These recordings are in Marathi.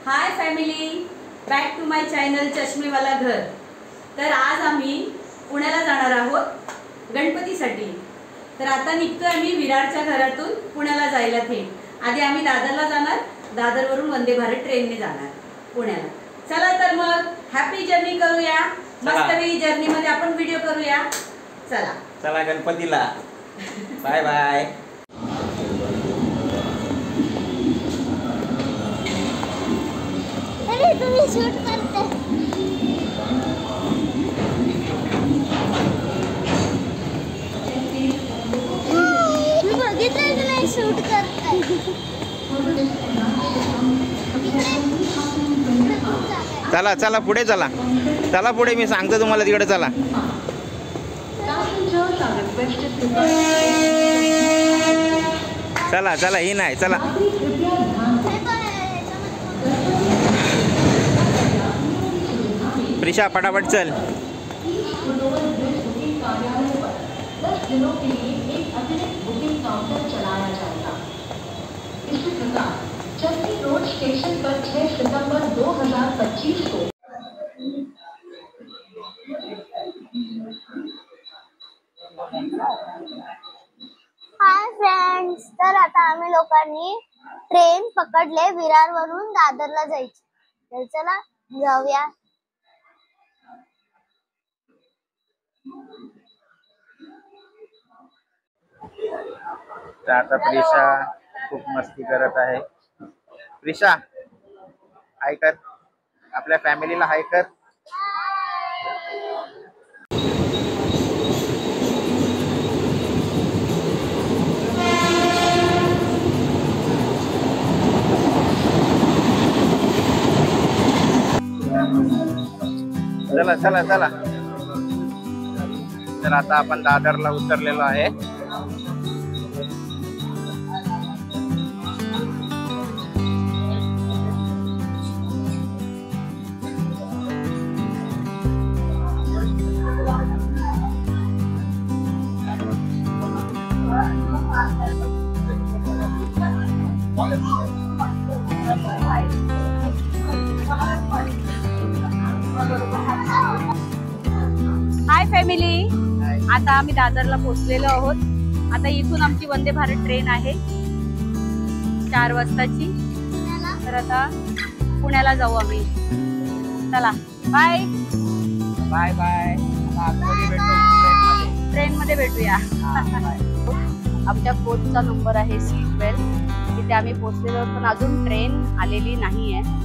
High family, back to my channel चष्मेवाला घर। तर आज आम्ही पुण्याला जाणार आहोत गणपतीसाठी। तर आता निघतोय आम्ही विरारच्या घरातून पुण्याला जायला थेट। आधी आम्ही दादरला जाणार, दादरवरून वंदे भारत ट्रेनने जाणार पुण्याला। चला तर मग हॅपी जर्नी करूया, मस्तपैकी जर्नी मध्ये आपण व्हिडिओ करूया। चला चला गणपतीला बाय बाय। तुम्ही शूट करते, मी बघितलं की नाही शूट करताय। चला चला पुढे चला, चला पुढे, मी सांगतो तुम्हाला तिकडे चला। चला चला, ही नाही, चला प्रिशा फटाफट चल। दिनों के लिए एक अतिरिक्त बुकिंग काउंटर चलाया जाएगा। इसी प्रकार चर्ची रोड स्टेशन पर 6 सितंबर 2025 को हाय फ्रेंड्स, तर आता आम्ही लोकांनी ट्रेन पकडले विरार वरून दादरला जायची। तर चला जाऊया। तर आता प्रिशा खूप मस्ती करत आहे। प्रिशा हाय कर, आपल्या फॅमिलीला हाय कर। चला चला चला। तर आता आपण दादरला उतरलेलो आहे। हाय फॅमिली, आता आम्ही दादरला पोहोचलेलो आहोत। आता इथून आमची वंदे भारत ट्रेन आहे 4 वाजताची। तर आता पुण्याला जाऊ आम्ही। चला बाय बाय बाय, ट्रेन मध्ये भेटूया। आमच्या कोचचा नंबर आहे C12। तिथे आम्ही पोहोचलेलो आहोत, पण अजून ट्रेन आलेली नाही आहे।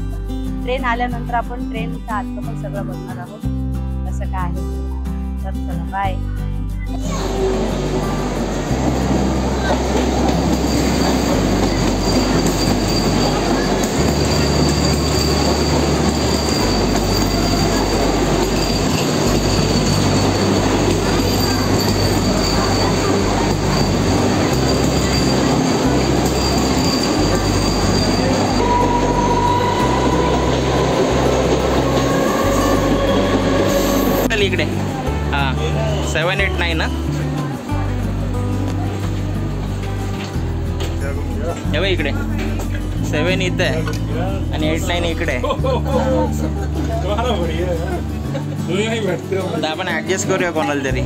ट्रेन आल्यानंतर आपण ट्रेनच्या आतलं पण सगळं बघणार आहोत कसं काय आहे। तर चला बाय। इकडे हा 789 ना, हे बघ इकडे 7 इथं आहे आणि 89 इकडे आहे। आता आपण ऍडजस्ट करूया कोणाला तरी।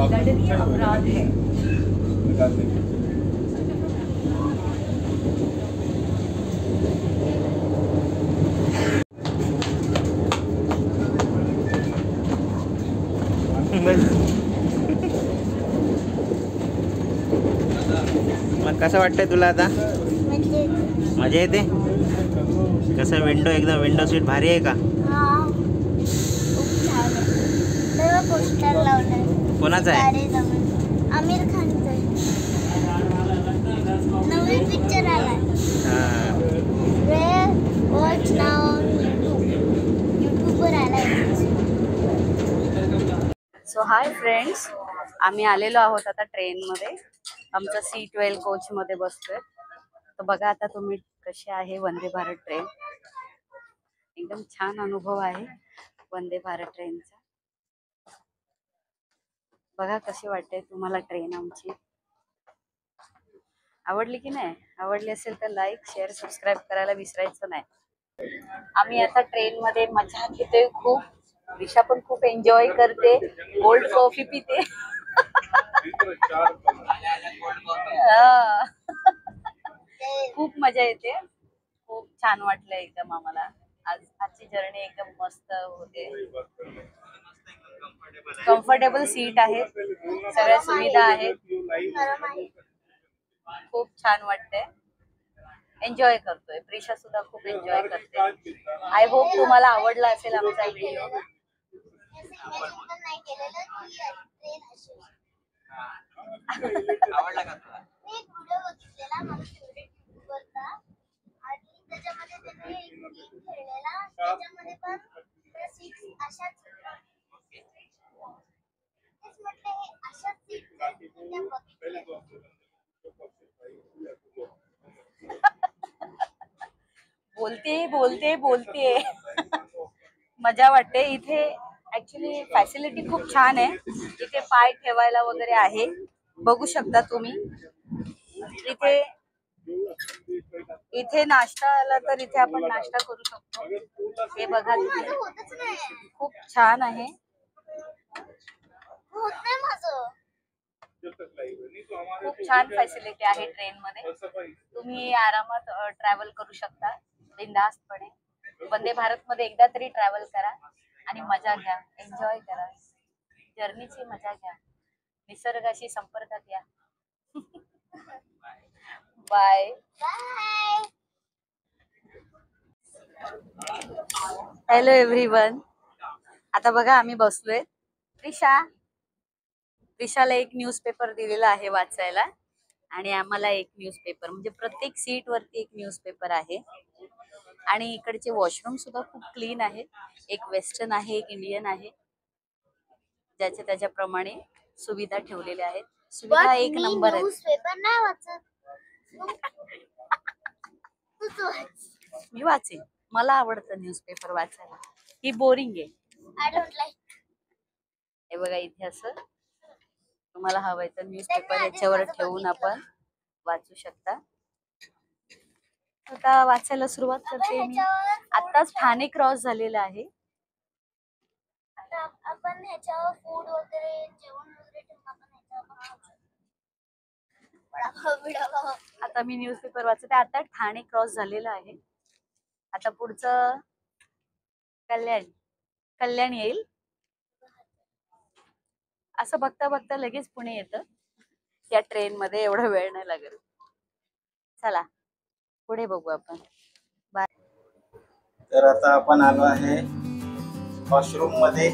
दंडनीय अपराध है। मग कसं वाटतंय तुला आता? मजा येते? कसं विंडो, एकदम विंडो सीट भारी आहे का? पोस्टर लावलंय। कोणाचं आहे? आमिर खानचं नवीन पिक्चर आलाय। वॉच नाव यूट्यूबवर आलाय। सो हाय फ्रेंड्स, आम्ही आलेलो आहोत आता ट्रेनमध्ये। आमचं C12 कोच मध्ये बसतोय। तर बघा आता तुम्ही कशी आहे वंदे भारत ट्रेन। एकदम छान अनुभव आहे वंदे भारत ट्रेनचा. बघा कशी वाटते तुम्हाला ट्रेन आमची. आवडली की नाही? आवडली असेल तर लाईक शेअर सबस्क्राईब करायला विसरायचं नाही. आम्ही आता ट्रेन मध्ये मजा घेतोय खूप. दिशा पण खूप एन्जॉय करते, कोल्ड कॉफी पिते. खूप मजा येते, खूप छान वाटलं एकदम आम्हाला. आजची जर्नी एकदम मस्त होते. कम्फर्टेबल सीट आहेत, सगळ्या सुविधा आहेत, खूप छान वाटते. एन्जॉय करतोय, प्रिशा सुद्धा खूप एन्जॉय करते. आय होप तुम्हाला आवडला असेल आमचा व्हिडिओ. आवडला का तुला? मी एक व्हिडिओ बघितलेला माझा फेवरेट यूट्यूबरचा आणि त्याच्यामध्ये त्यांनी एक गेम खेळलेला, त्याच्यामध्ये पण त्या सीट्स अशाच होत्या. तेच म्हटलं हे अशाच सीट्स आहेत त्या बघितल्या. बोलते मजा वाटते. इथे ऍक्च्युली फॅसिलिटी खूप छान आहे. इथे पाय ठेवायला वगैरे आहे, बघू शकता तुम्ही. इथे नाश्ताला तर इथे आपण नाश्ता करू शकतो. हे बघा तुम्ही, होतच नाही, खूप छान आहे. होत नाही माझं. खूप छान फॅसिलिटी आहे ट्रेन मध्ये. तुम्ही आरामात ट्रॅव्हल करू शकता बिनधास्तपणे. वंदे भारत मध्ये एकदा तरी ट्रॅव्हल करा आणि मजा घ्या, एन्जॉय करा, जर्नीची मजा घ्या, निसर्गाशी संपर्कात या. बाय. बाय. Hello everyone. आता बघा आम्ही बसलोय. प्रिशाला एक न्यूजपेपर दिलेला आहे वाचायला आणि आम्हाला एक न्यूजपेपर, म्हणजे प्रत्येक सीट वरती एक न्यूजपेपर आहे. आणि इकडचे वॉशरूम सुद्धा खूप क्लीन आहे. एक वेस्टर्न आहे, एक इंडियन आहे, ज्याच्या त्याच्याप्रमाणे सुविधा ठेवलेल्या आहेत. सुविधा एक नंबर आहे. न्यूजपेपर नाही वाचत. मी वाचेन, मला आवडतं न्यूजपेपर वाचायला. ही बोरिंग आहे. I don't like. हे बघा इथे असं तुम्हाला हवंय तर न्यूजपेपर याच्यावर ठेवून आपण वाचू शकता. आता वाचायला सुरुवात करते मी. आताच ठाणे क्रॉस झालेला आहे. आपण ह्याच्यावर फूड वगैरे जेवण वगैरे ठेवून आपण ह्याच्यावर आता मी न्यूजपेपर वाचते. आता ठाणे क्रॉस झालेला आहे. आता पुढचं कल्याण येईल. असं बघता बघता लगेच पुणे येतं. या ट्रेन मध्ये एवढा वेळ नाही लागेल. चला पुढे बघू आपण. बाय. तर आता आपण आलो आहे वॉशरूम मध्ये.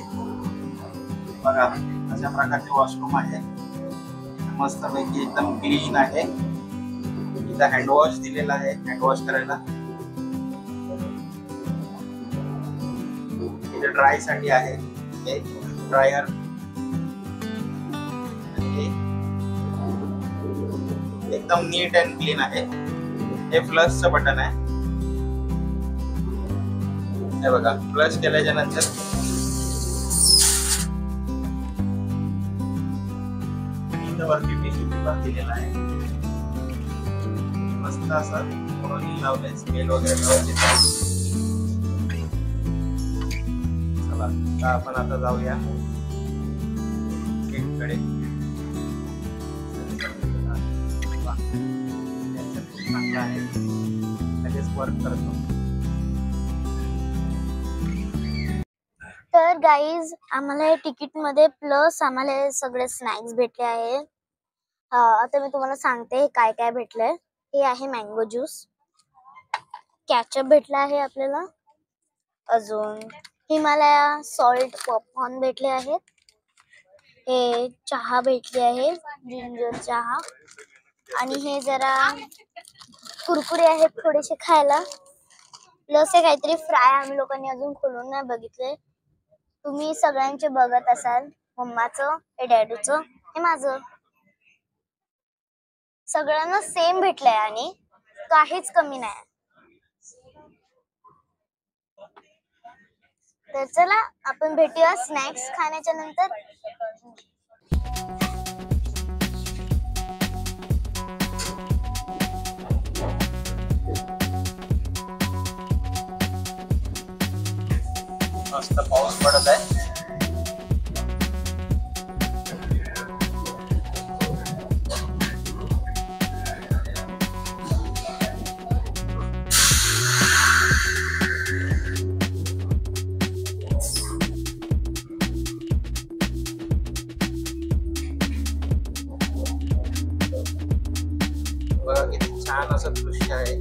बघा अशा प्रकारचे वॉशरूम आहे, मस्तपैकी एकदम क्लीन आहे. इथं हँडवॉश दिलेला आहे, हँडवॉश करायला. इथे ड्राय साठी आहे हे ड्रायर. एकदम नीट अँड क्लीन आहे. हे फ्लशचं बटन आहे. हे बघा, फ्लश केल्याच्या नंतर इथं वरती टिश्यू पेपर दिलेला आहे. मस्त असं कोणी लावलंय, स्मेल वगैरे लावायचे. चला आता आपण आता जाऊया गेटकडे. चांगला आहे, लगेच वर्क करतो. तर गाईज आम्हाला हे तिकीट मध्ये प्लस आम्हाला हे सगळे स्नॅक्स भेटले आहे. आता मी तुम्हाला सांगते काय काय भेटलंय. हे आहे मँगो ज्यूस, कॅचअप भेटला आहे आपल्याला, अजून हिमालया सॉल्ट पॉपकॉर्न भेटले आहेत, हे चहा भेटली आहे जिंजर चहा, आणि हे जरा कुरकुरे आहेत थोडेसे खायला, प्लस हे काहीतरी फ्राय आम्ही लोकांनी अजून खोलून नाही बघितले. तुम्ही सगळ्यांचे बघत असाल, मम्माचं, हे डॅडूचं, हे माझं. सगळ्यांना सेम भेटलंय आणि काहीच कमी नाही. तर चला आपण भेटूया स्नॅक्स खाण्याच्या नंतर. मस्त पाऊस पडत आहे. बघा किती छान असं दृश्य आहे.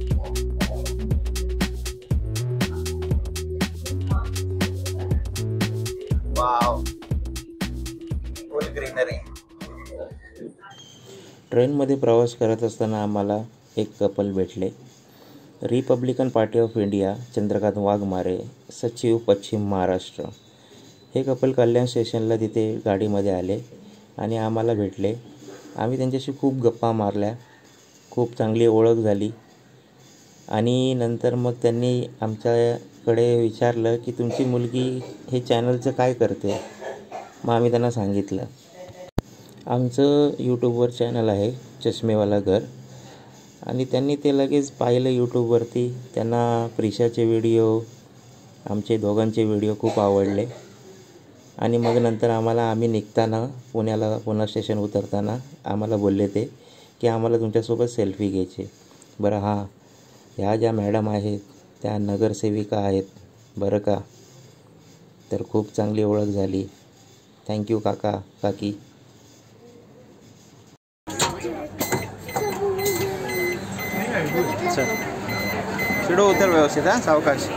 वाव, फुल ग्रीनरी. ट्रेनमध्ये प्रवास करत असताना आम्हाला एक कपल भेटले. Republican party of India, Chandrakant Waghmare, सचिव, पश्चिम महाराष्ट्र. हे कपल कल्याण स्टेशनला तिथे गाडीमध्ये आले आणि आम्हाला भेटले. आम्ही त्यांच्याशी खूप गप्पा मारल्या, खूप चांगली ओळख झाली आणि नंतर मग त्यांनी आमच्याकडे विचारलं की तुमची मुलगी हे चॅनलचं काय करते. मग आम्ही त्यांना सांगितलं आमचं यूट्यूबवर चॅनल आहे चष्मेवाला घर, आणि त्यांनी ते लगेच पाहिलं यूट्यूबवरती. त्यांना प्रिशाचे व्हिडिओ, आमचे दोघांचे व्हिडिओ खूप आवडले आणि मग नंतर आम्ही निघताना पुणे स्टेशन उतरताना आम्हाला बोलले ते की आम्हाला तुमच्यासोबत सेल्फी घ्यायची. बरं हां, ह्या ज्या मॅडम आहेत त्या नगरसेविका आहेत बरं का. तर खूप चांगली ओळख झाली. थँक्यू काका काकी. चिडो उतर व्यवस्थित हा, सावकाश.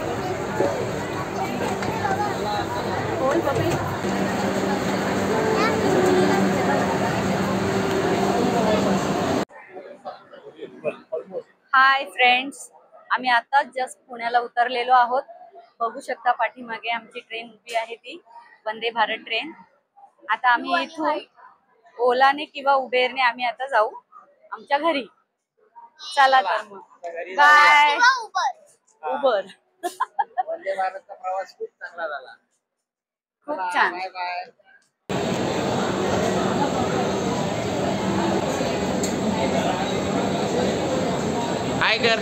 हाय फ्रेंड्स, आम्ही आता जस्ट पुण्याला उतरलेलो आहोत. बघू शकता पाठीमागे आमची ट्रेन उभी आहे, ती वंदे भारत ट्रेन. आता आम्ही इथून ओलाने किंवा उबेरने आम्ही आता जाऊ आमच्या घरी. चला तर मग बाय. उबर. वंदे भारतचा प्रवास खूप चांगला झाला. खूप छान. Bye bye. हाय कर.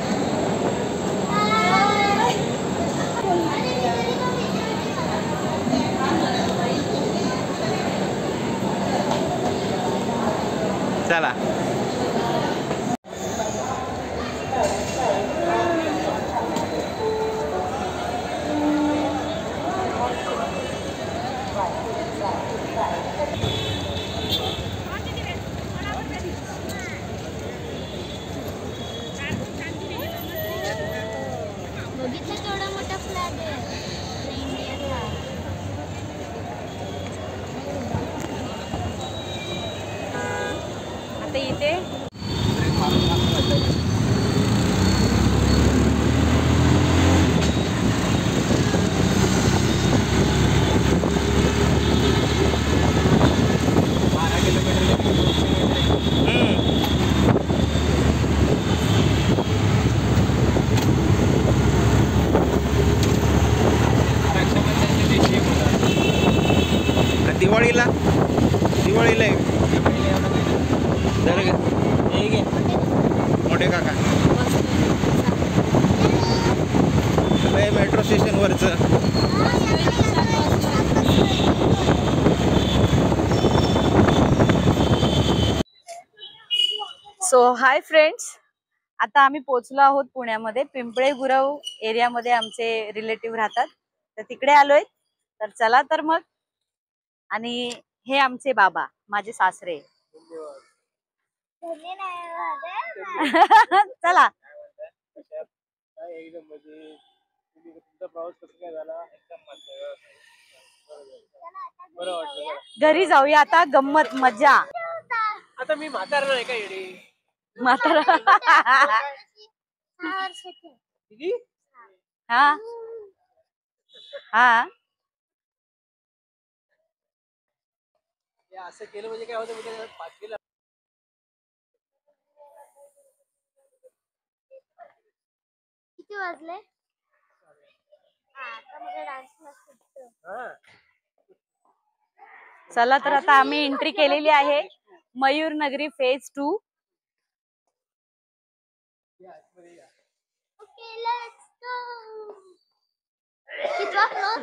चला. बघितलं केवढा मोठा फ्लॅग आहे इंडियाचा. आता इथे दिवाळीला मोठे काका मेट्रो स्टेशन वरचं. सो हाय फ्रेंड्स, आता आम्ही पोहोचलो आहोत पुण्यामध्ये. पिंपळे गुरव एरियामध्ये आमचे रिलेटिव्ह राहतात, तर तिकडे आलोय. तर चला तर मग. आणि हे आमचे बाबा, माझे सासरे. चला. घरी जाऊया आता. गंमत मजा. आता मी म्हातारा नाही का येडी. म्हातारा. हा हा. असं केलं म्हणजे काय होतं, म्हणजे पाच केलं. किती वाजले? आता मला डान्स क्लास सुटतो. चला तर आता आम्ही एंट्री केलेली आहे मयूर नगरी फेज 2. Okay, let's go. कितवा फ्लोर?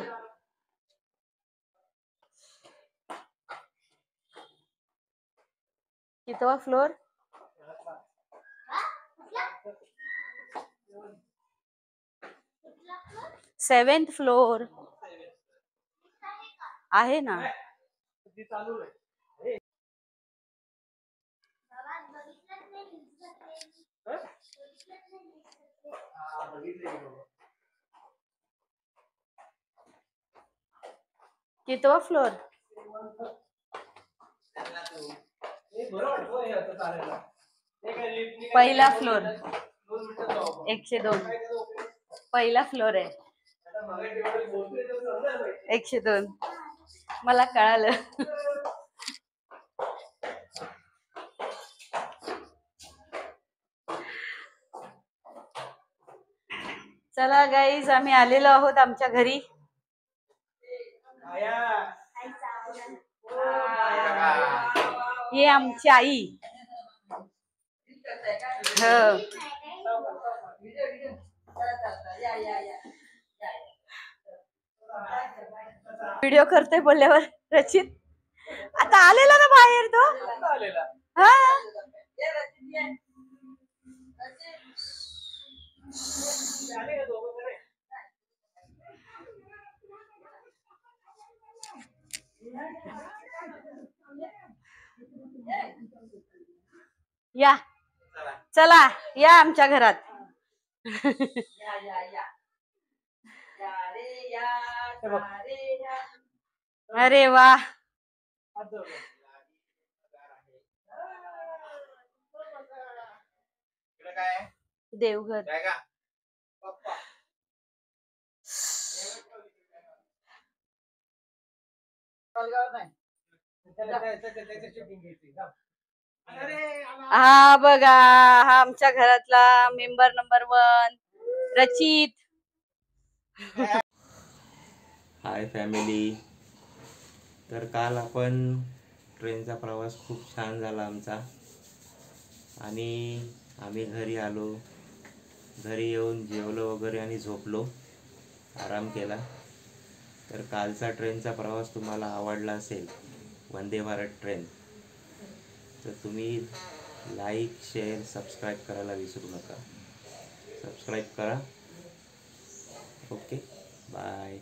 कितवा फ्लोर? 7th फ्लोर आहे ना. कितवा फ्लोर? पहिला फ्लोर 102. पहिला फ्लोर आहे 102. मला कळालं. चला गाईज, आम्ही आलेलो आहोत आमच्या घरी. ही आमची आई. हो. व्हिडिओ करते बोलल्यावर रचित आता आलेला ना बाहेर तो. हा या चला या आमच्या घरात. अरे वा. देवघर. हा बघा, हा आमच्या घरातला मेंबर नंबर 1 रचित. Hi family. तर काल आपण ट्रेनचा प्रवास खूप छान झाला आमचा आणि आम्ही घरी आलो. घरी येऊन जेवलो वगैरे आणि झोपलो, आराम केला. तर कालचा ट्रेनचा प्रवास तुम्हाला आवडला असेल, वंदे भारत ट्रेन, तर तुम्ही लाईक शेअर सबस्क्राईब करायला विसरू नका. सबस्क्राईब करा. Okay, bye.